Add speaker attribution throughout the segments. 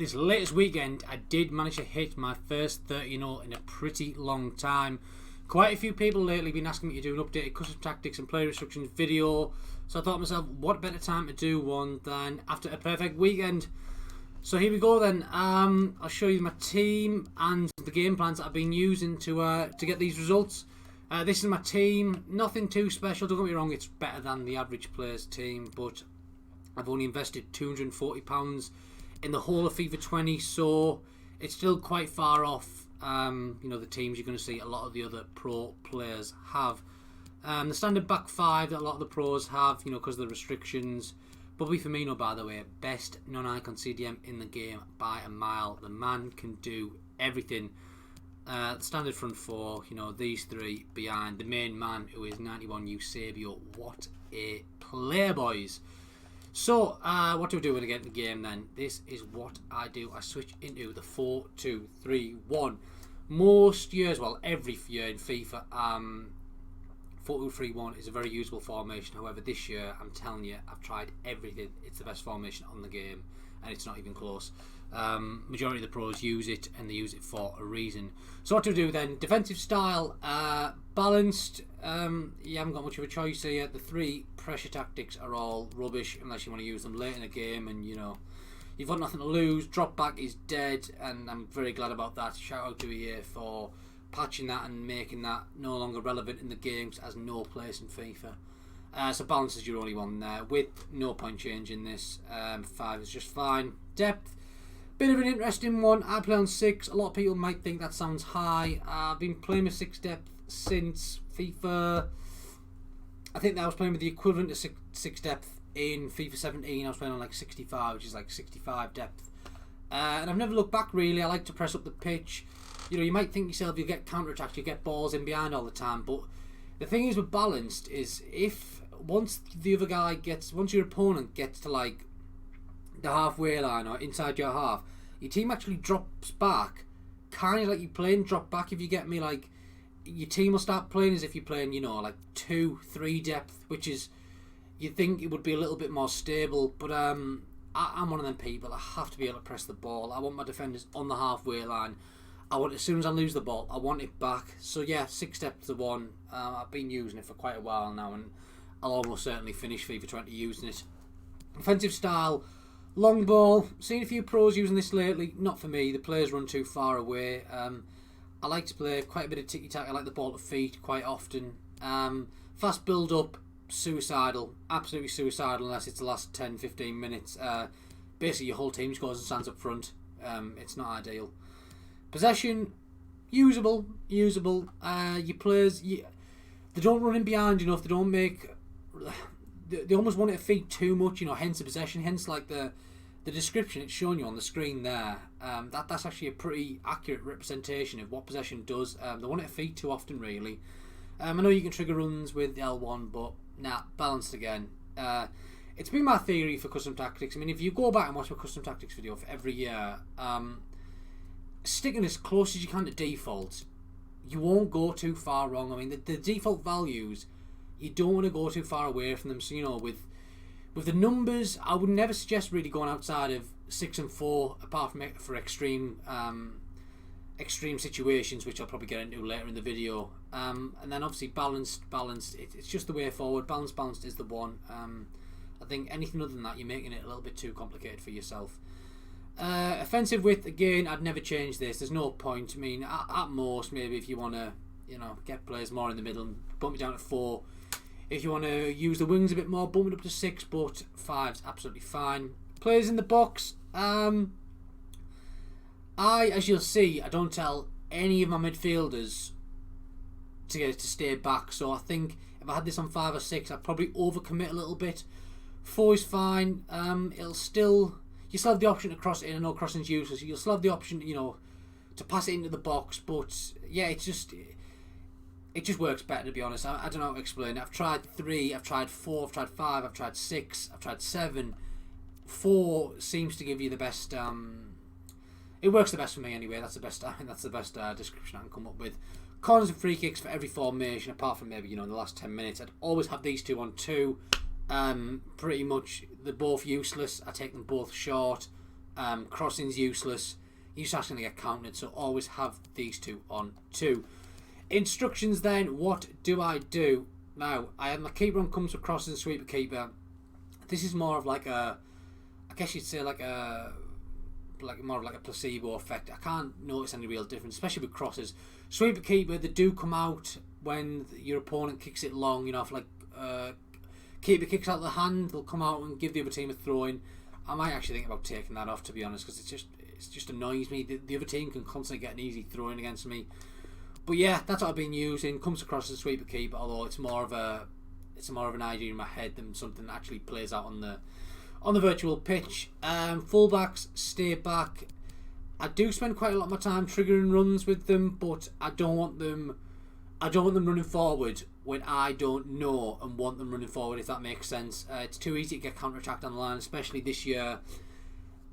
Speaker 1: This latest weekend, I did manage to hit my first 30-0 in a pretty long time. Quite a few people lately been asking me to do an updated custom tactics and player instructions video. So I thought to myself, what better time to do one than after a perfect weekend? So here we go then. I'll show you my team and the game plans that I've been using to get these results. This is my team. Nothing too special. Don't get me wrong, it's better than the average player's team, but I've only invested £240 in the whole of FIFA 20, so it's still quite far off. The teams you're going to see a lot of the other pro players have. The standard back five that a lot of the pros have, because of the restrictions. Bobby Firmino, by the way, best non-icon CDM in the game by a mile. The man can do everything. Standard front four, these three behind the main man, who is 91 Eusebio. What a player, boys. So, what do we do when I get in the game then? This is what I do. I switch into the 4-2-3-1. Most years, well, every year in FIFA, 4-2-3-1 is a very usable formation. However, this year, I'm telling you, I've tried everything. It's the best formation on the game, and it's not even close. Majority of the pros use it, and they use it for a reason. So what do we do then? Defensive style, balanced. You haven't got much of a choice here. The three pressure tactics are all rubbish unless you want to use them late in a game, and you've got nothing to lose. Drop back is dead, and I'm very glad about that. Shout out to EA for patching that and making that no longer relevant in the games. It has no place in FIFA. So balance is your only one there. Width, no point changing this. 5 is just fine. Depth, bit of an interesting one. I play on 6. A lot of people might think that sounds high. I've been playing with 6 depth since FIFA. I think that I was playing with the equivalent of 6 depth in FIFA 17. I was playing on like 65, which is like 65 depth. And I've never looked back really. I like to press up the pitch. You might think yourself you get counter-attacked, you get balls in behind all the time, but the thing is with balanced is once your opponent gets to like the halfway line or inside your half, your team actually drops back, kind of like you playing drop back, if you get me. Like your team will start playing as if you're playing, like 2-3 depth, which is, you'd think it would be a little bit more stable, but I'm one of them people. I have to be able to press the ball. I want my defenders on the halfway line. As soon as I lose the ball, I want it back. So yeah, 6 depth to 1. I've been using it for quite a while now, and I'll almost certainly finish FIFA 20 using it. Offensive style, long ball. Seen a few pros using this lately. Not for me. The players run too far away. I like to play quite a bit of tiki-taka. I like the ball to feet quite often. Fast build-up, suicidal. Absolutely suicidal unless it's the last 10-15 minutes. Basically, your whole team scores and stands up front. It's not ideal. Possession, usable. Your players, they don't run in behind enough. They don't make. They almost want it to feed too much. Hence the possession. Hence like the description it's showing you on the screen there. That's actually a pretty accurate representation of what possession does. They want it to feed too often, really. I know you can trigger runs with L1, but balanced again. It's been my theory for custom tactics. I mean, if you go back and watch my custom tactics video for every year, sticking as close as you can to default, you won't go too far wrong. I mean, the default values, you don't want to go too far away from them. So with the numbers, I would never suggest really going outside of 6 and 4, apart from for extreme situations, which I'll probably get into later in the video. And then obviously balanced. It's just the way forward. Balanced is the one. I think anything other than that, you're making it a little bit too complicated for yourself. Offensive width, again, I'd never change this. There's no point. I mean, at most, maybe if you want to, get players more in the middle and bump it down to 4. If you want to use the wings a bit more, bump it up to 6, but 5's absolutely fine. Players in the box, as you'll see, I don't tell any of my midfielders to get it to stay back. So I think if I had this on 5 or 6, I'd probably overcommit a little bit. 4 is fine. You still have the option to cross it in. I know crossing's useless. You'll still have the option, to pass it into the box. But yeah, it just works better, to be honest. I don't know how to explain it. I've tried 3, I've tried 4, I've tried 5, I've tried 6, I've tried 7. 4 seems to give you the best. It works the best for me anyway. That's the best. I think that's the best description I can come up with. Corners and free kicks for every formation, apart from maybe in the last 10 minutes. I'd always have these two on 2. Pretty much they're both useless. I take them both short. Crossing's useless. You're just going to get countered, so always have these two on 2. Instructions then, what do I do? Now, I have my keeper on comes with crossing, sweeper keeper. This is more of like a, I guess you'd say like more of like a placebo effect. I can't notice any real difference, especially with crosses. Sweeper keeper, they do come out when your opponent kicks it long. You know, if like keeper kicks out the hand, they'll come out and give the other team a throw in. I might actually think about taking that off, to be honest, because it just annoys me. The other team can constantly get an easy throw in against me. But yeah, that's what I've been using. Comes across as sweeper keeper, although it's more of an idea in my head than something that actually plays out on the virtual pitch. Fullbacks stay back. I do spend quite a lot of my time triggering runs with them, but I don't want them running forward when I don't know and want them running forward, if that makes sense. It's too easy to get counter-attacked on the line, especially this year.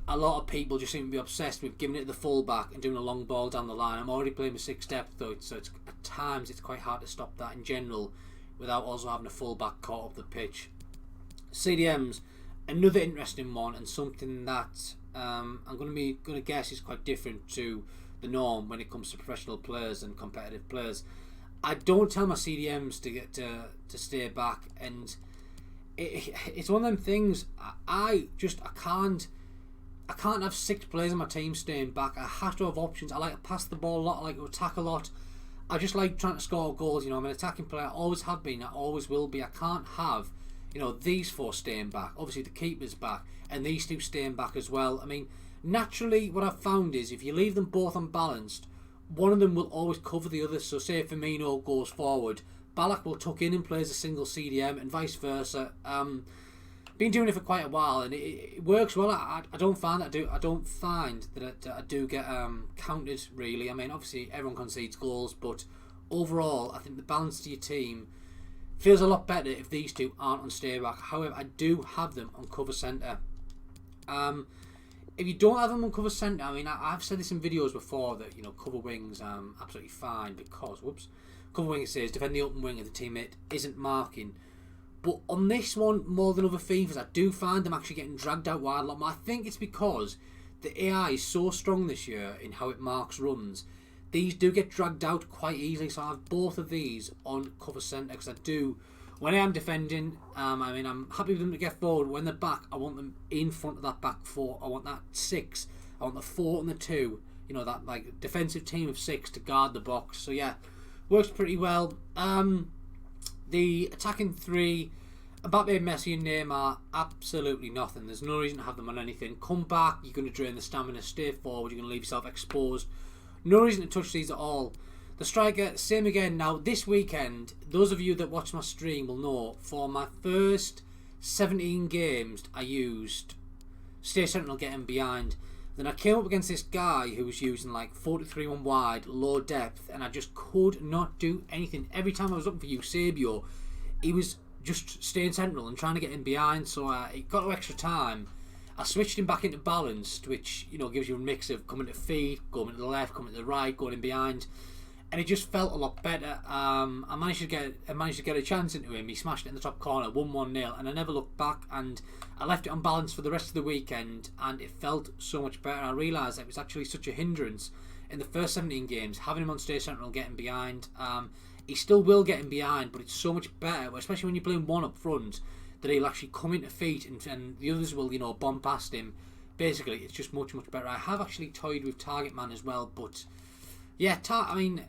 Speaker 1: A lot of people just seem to be obsessed with giving it to the fullback and doing a long ball down the line. I'm already playing with 6 depth though, so it's, at times it's quite hard to stop that in general without also having a fullback caught up the pitch. CDMs, another interesting one, and something that I'm going to guess is quite different to the norm when it comes to professional players and competitive players. I don't tell my CDMs to get to stay back, and it's one of them things. I can't have 6 players on my team staying back. I have to have options. I like to pass the ball a lot. I like to attack a lot. I just like trying to score goals. You know, I'm an attacking player. I always have been. I always will be. I can't have, you know, these 4 staying back. Obviously, the keeper's back, and these 2 staying back as well. I mean, naturally, what I've found is if you leave them both unbalanced, one of them will always cover the other. So, say if Firmino goes forward, Ballack will tuck in and plays a single CDM, and vice versa. Been doing it for quite a while, and it works well. I don't find that I don't find that I do get counted really. I mean, obviously everyone concedes goals, but overall, I think the balance to your team feels a lot better if these 2 aren't on stay back. However, I do have them on cover centre. If you don't have them on cover centre, I mean, I've said this in videos before that, you know, cover wings absolutely fine because cover wing says defend the open wing if the teammate isn't marking. But on this one, more than other Fifas, I do find them actually getting dragged out wide a lot more. I think it's because the AI is so strong this year in how it marks runs. These do get dragged out quite easily, so I have both of these on cover centre because I do, when I am defending, I mean, I'm happy with them to get forward. When they're back, I want them in front of that back 4. I want that 6. I want the 4 and the 2. You know, that like defensive team of 6 to guard the box. So yeah, works pretty well. The attacking 3, Mbappe, Messi and Neymar, absolutely nothing. There's no reason to have them on anything. Come back, you're going to drain the stamina. Stay forward, you're going to leave yourself exposed. No reason to touch these at all. The striker, same again. Now, this weekend, those of you that watch my stream will know, for my first 17 games, I used Stay Sentinel getting behind. Then I came up against this guy who was using like 43 on wide, low depth, and I just could not do anything. Every time I was looking for Eusebio, he was just staying central and trying to get in behind, so it got no extra time. I switched him back into balanced, which, you know, gives you a mix of coming to feet, going to the left, coming to the right, going in behind, and it just felt a lot better. I managed to get a chance into him. He smashed it in the top corner, 1-1-0, and I never looked back, and I left it on balance for the rest of the weekend, and it felt so much better. I realised that it was actually such a hindrance in the first 17 games, having him on stay central, getting behind. He still will get in behind, but it's so much better, especially when you're playing one up front, that he'll actually come into feet and the others will, you know, bomb past him. Basically, it's just much, much better. I have actually toyed with Target Man as well, but yeah, I mean,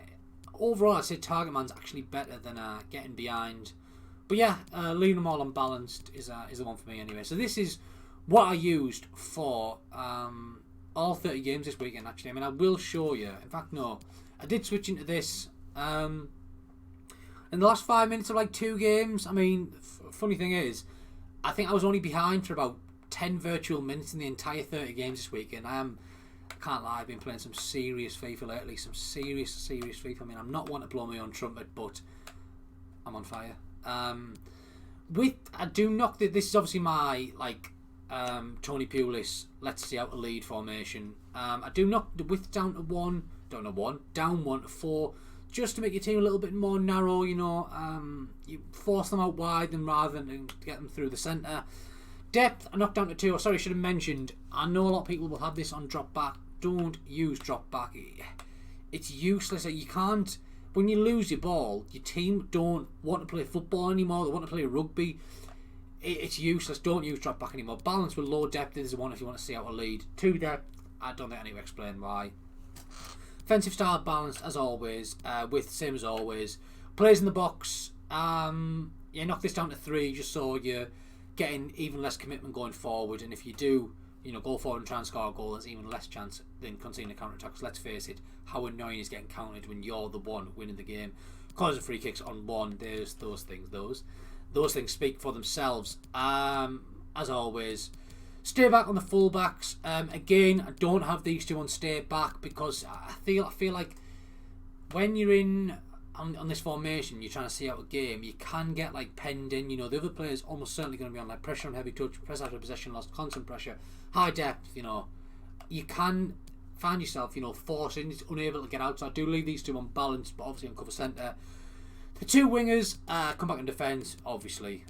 Speaker 1: overall, I'd say Target Man's actually better than getting behind. But yeah, leaving them all unbalanced is the one for me anyway. So this is what I used for all 30 games this weekend, actually. I mean, I will show you. In fact, no, I did switch into this. In the last 5 minutes of like 2 games, I mean, funny thing is, I think I was only behind for about 10 virtual minutes in the entire 30 games this weekend. I can't lie, I've been playing some serious FIFA lately, some serious FIFA. I mean, I'm not one to blow my own trumpet, but I'm on fire. I do knock that this is obviously my like Tony Pulis, let's see out a lead formation. I do knock the width down to 1, down 1 to 4. Just to make your team a little bit more narrow, you know, you force them out wide rather than get them through the centre. Depth, I knocked down to 2. Sorry, I should have mentioned. I know a lot of people will have this on drop back. Don't use drop back. It's useless. You can't. When you lose your ball, your team don't want to play football anymore. They want to play rugby. It's useless. Don't use drop back anymore. Balance with low depth is the one if you want to see out a lead. 2 depth, I don't think I need to explain why. Offensive style balanced as always, with same as always. Plays in the box, knock this down to 3 just so you're getting even less commitment going forward. And if you do, go forward and try and score a goal, there's even less chance than conceding a counter-attack. Because let's face it, how annoying is getting countered when you're the one winning the game. Cause of free kicks on 1, there's those things. Those things speak for themselves. As always, stay back on the fullbacks. Again, I don't have these 2 on stay back because I feel like when you're on this formation, you're trying to see out a game, you can get like penned in. The other player's almost certainly going to be on like pressure on heavy touch, press after possession loss, constant pressure, high depth. You can find yourself, forcing, unable to get out. So I do leave these 2 on balance, but obviously on cover centre. The 2 wingers come back in defence, obviously.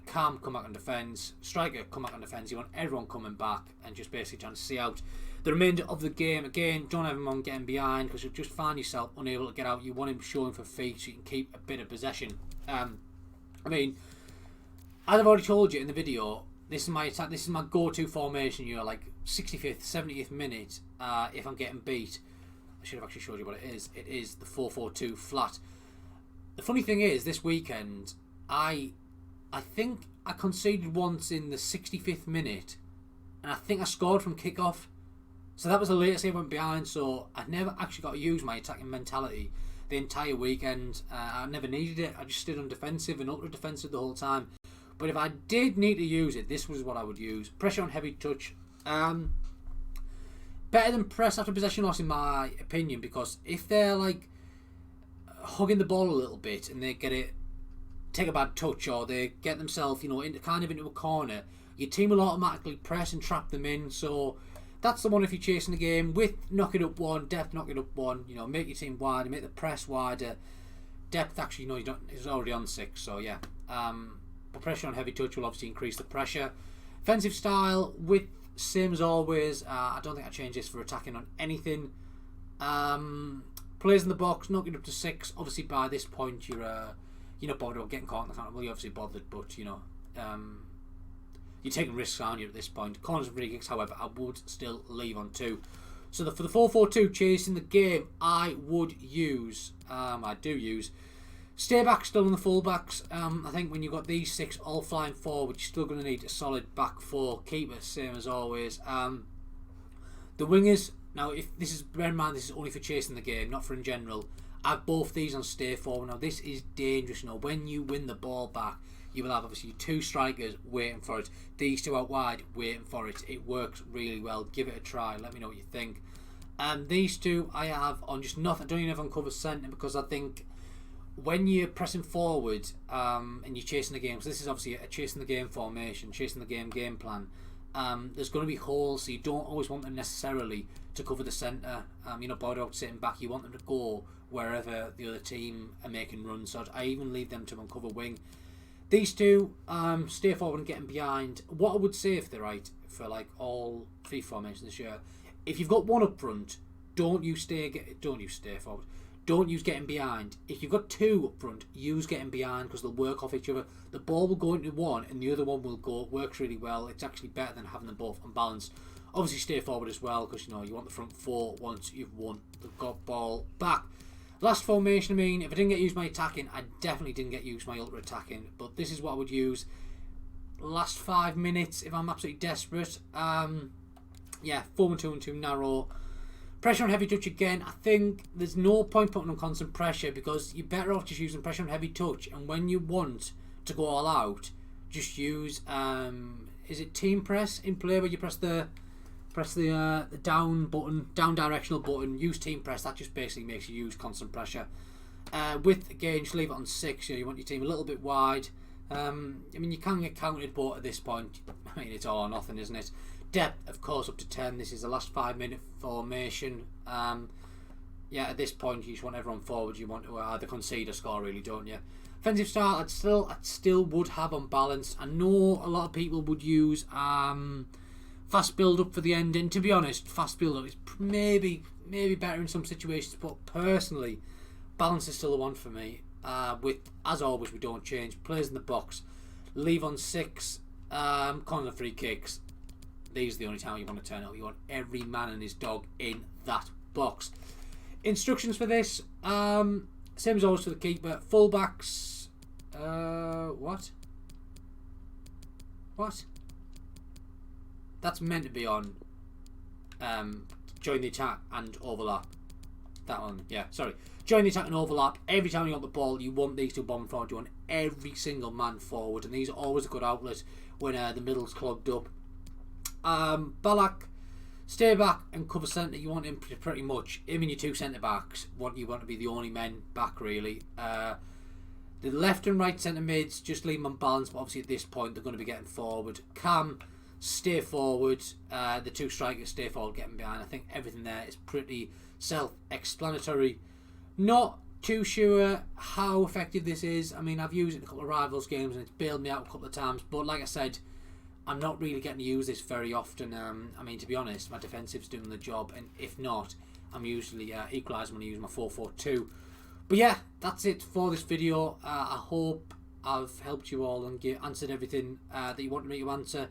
Speaker 1: Cam come back in defence. Striker come back in defence. You want everyone coming back and just basically trying to see out the remainder of the game. Again, don't have him on getting behind because you'll just find yourself unable to get out. You want him showing for feet so you can keep a bit of possession. As I've already told you in the video, this is my attack. This is my go-to formation. Like 65th, 70th minute. If I'm getting beat, I should have actually showed you what it is. It is the 4-4-2 flat. The funny thing is, this weekend, I think I conceded once in the 65th minute, and I think I scored from kickoff. So that was the latest I went behind. So I never actually got to use my attacking mentality the entire weekend. I never needed it. I just stayed on defensive and ultra defensive the whole time. But if I did need to use it, this was what I would use. Pressure on heavy touch. Better than press after possession loss in my opinion, because if they're like hugging the ball a little bit and they take a bad touch, or they get themselves into a corner, your team will automatically press and trap them in. So that's the one if you're chasing the game. With knock it up 1, depth knock it up 1, make your team wider, make the press wider. Depth actually you don't, it's already on 6, so yeah. But pressure on heavy touch will obviously increase the pressure. Offensive style with same as always. I don't think I change this for attacking on anything. Plays in the box, knock it up to 6. Obviously, by this point, you're not bothered about getting caught in the counter. Well, you're obviously bothered, but you're taking risks, aren't you, at this point? Corners and free kicks, however, I would still leave on 2. So for the 4-4-2, chasing the game, I do use stay back still on the fullbacks. I think when you've got these 6 all flying forward, you're still going to need a solid back 4 keeper, same as always. The wingers. Now, bear in mind, this is only for chasing the game, not for in general. I have both these on stay forward. Now, this is dangerous. When you win the ball back, you will have obviously 2 strikers waiting for it. These 2 out wide waiting for it. It works really well. Give it a try. Let me know what you think. These 2 I have on just nothing. I don't even have on cover centre because I think when you're pressing forward and you're chasing the game, so this is obviously a chasing the game formation, chasing the game plan. There's going to be holes, so you don't always want them necessarily to cover the centre. You're not bothered about sitting back. You want them to go wherever the other team are making runs. So I even leave them to uncover wing. These 2 stay forward and getting behind. What I would say, if they're right for like all FIFA formations this year, if you've got 1 up front, don't use stay forward. Don't use getting behind. If you've got 2 up front, use getting behind because they'll work off each other. The ball will go into one and the other one will go. It works really well. It's actually better than having them both on balance. Obviously stay forward as well because you want the front 4 once you've won the ball back. Last formation, if I didn't get used my attacking, I definitely didn't get used my ultra attacking. But this is what I would use. Last 5 minutes if I'm absolutely desperate. 4-1-2 and 2 narrow. Pressure on heavy touch again. I think there's no point putting on constant pressure because you're better off just using pressure on heavy touch. And when you want to go all out, just use is it team press in play where you press the down button, down directional button. Use team press. That just basically makes you use constant pressure. Width again, just leave it on 6. You want your team a little bit wide. You can get counted, but at this point, it's all or nothing, isn't it? Depth, of course, up to 10. This is the last 5-minute formation. At this point, you just want everyone forward. You want to either concede or score, really, don't you? Offensive style, I'd still would have unbalanced. I know a lot of people would use fast build up for the end, and to be honest, fast build up is maybe better in some situations, but personally, balance is still the one for me. With, as always, we don't change. Players in the box, leave on 6, corner free kicks. These are the only time you want to turn out. You want every man and his dog in that box. Instructions for this, same as always for the keeper. Fullbacks, what? That's meant to be on join the attack and overlap. That one, yeah, sorry. Join the attack and overlap. Every time you want the ball, you want these two bomb forward. You want every single man forward, and these are always a good outlet when the middle's clogged up. Ballack, stay back and cover centre. You want him pretty much. Him and your 2 centre backs. You want to be the only men back, really. The left and right centre mids, just leave them on balance, but obviously at this point they're going to be getting forward. Cam, stay forward. The 2 strikers, stay forward, get them behind. I think everything there is pretty self-explanatory. Not too sure how effective this is. I mean, I've used it in a couple of rivals games and it's bailed me out a couple of times, but like I said, I'm not really getting to use this very often. I mean, to be honest, my defensive's doing the job, and if not, I'm usually equalising when I use my 4-4-2. But yeah, that's it for this video. I hope I've helped you all and answered everything that you wanted me to answer.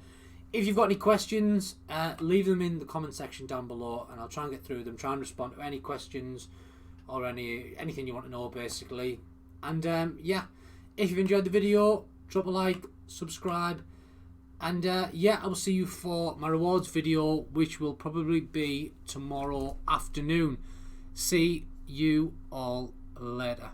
Speaker 1: If you've got any questions, leave them in the comment section down below, and I'll try and get through them, try and respond to any questions or anything you want to know, basically. And yeah, if you've enjoyed the video, drop a like, subscribe, and yeah, I will see you for my rewards video, which will probably be tomorrow afternoon. See you all later.